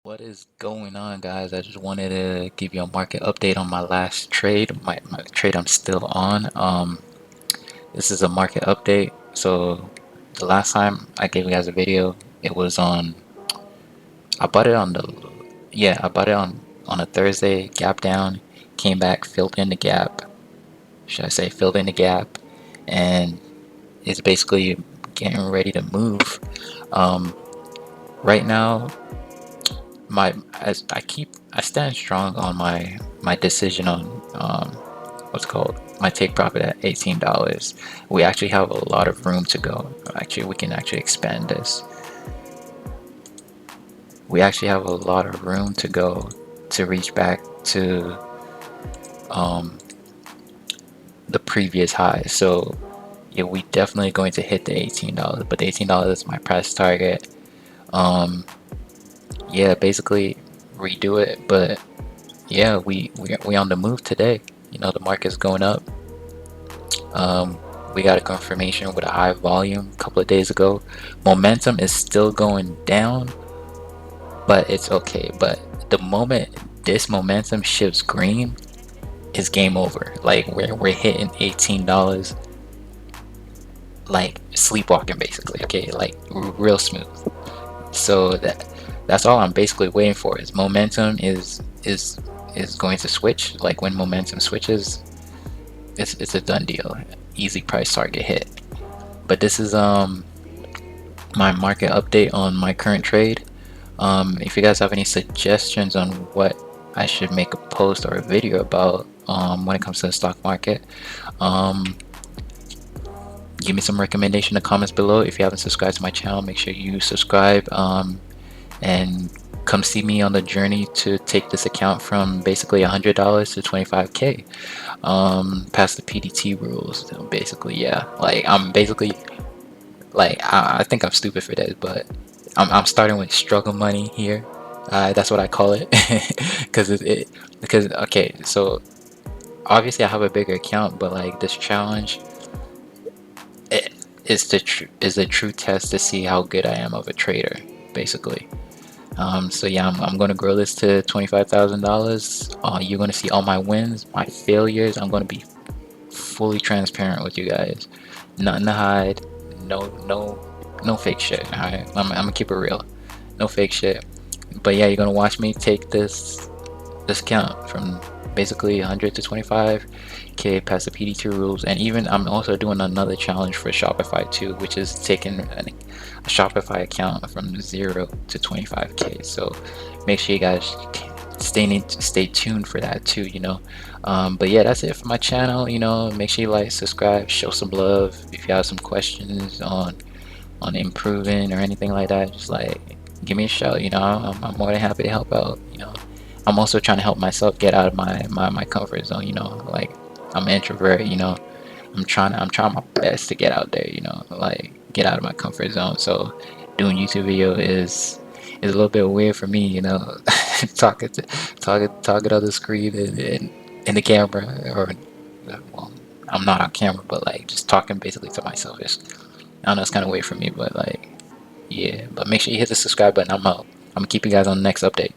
What is going on, guys? I just wanted to give you a market update on my last trade, my trade I'm still on. This is a market update. So the last time I gave you guys a video, it was on, I bought it on the, yeah, I bought it on a Thursday, gap down, came back, filled in the gap, should I say filled in the gap, and it's basically getting ready to move. Um, right now, I stand strong on my decision on what's called my take profit at $18. We actually have a lot of room to go. Actually, we can actually expand this. We actually have a lot of room to go to reach back to um, the previous high. So yeah, we definitely going to hit the $18, but the $18 is my price target. Yeah, basically redo it, but yeah, we on the move today. You know, the market's going up. We got a confirmation with a high volume a couple of days ago. Momentum is still going down, but it's okay. But the moment this momentum shifts green, it's game over. Like we're hitting $18, like sleepwalking basically. Okay, like real smooth. So that's all I'm basically waiting for. Is momentum is going to switch. Like when momentum switches, it's a done deal. Easy price target hit. But this is my market update on my current trade. If you guys have any suggestions on what I should make a post or a video about when it comes to the stock market, give me some recommendation in the comments below. If you haven't subscribed to my channel, make sure you subscribe and come see me on the journey to take this account from basically $100 to 25K past the PDT rules. Basically, yeah, like I'm basically like I think I'm stupid for this, but I'm starting with struggle money here. That's what I call it. Because okay, so obviously I have a bigger account, but like this challenge, it is a true test to see how good I am of a trader, basically. So yeah, I'm gonna grow this to $25,000. You're gonna see all my wins, my failures. I'm gonna be fully transparent with you guys. Nothing to hide. No fake shit. Alright, I'm gonna keep it real. No fake shit. But yeah, you're gonna watch me take this account from basically 100 to 25K past the PDT rules, and even I'm also doing another challenge for Shopify too, which is taking a Shopify account from 0 to 25K. So make sure you guys stay tuned for that too, you know. But yeah, that's it for my channel. You know, make sure you like, subscribe, show some love. If you have some questions on improving or anything like that, just like give me a shout. You know, I'm more than happy to help out. You know, I'm also trying to help myself get out of my comfort zone. You know, like I'm an introvert. You know, I'm trying my best to get out there. You know, like get out of my comfort zone. So doing YouTube video is a little bit weird for me. You know, talking on the screen and in the camera, or well, I'm not on camera, but like just talking basically to myself. I know it's kind of weird for me, but like yeah. But make sure you hit the subscribe button. I'm out. I'm gonna keep you guys on the next update.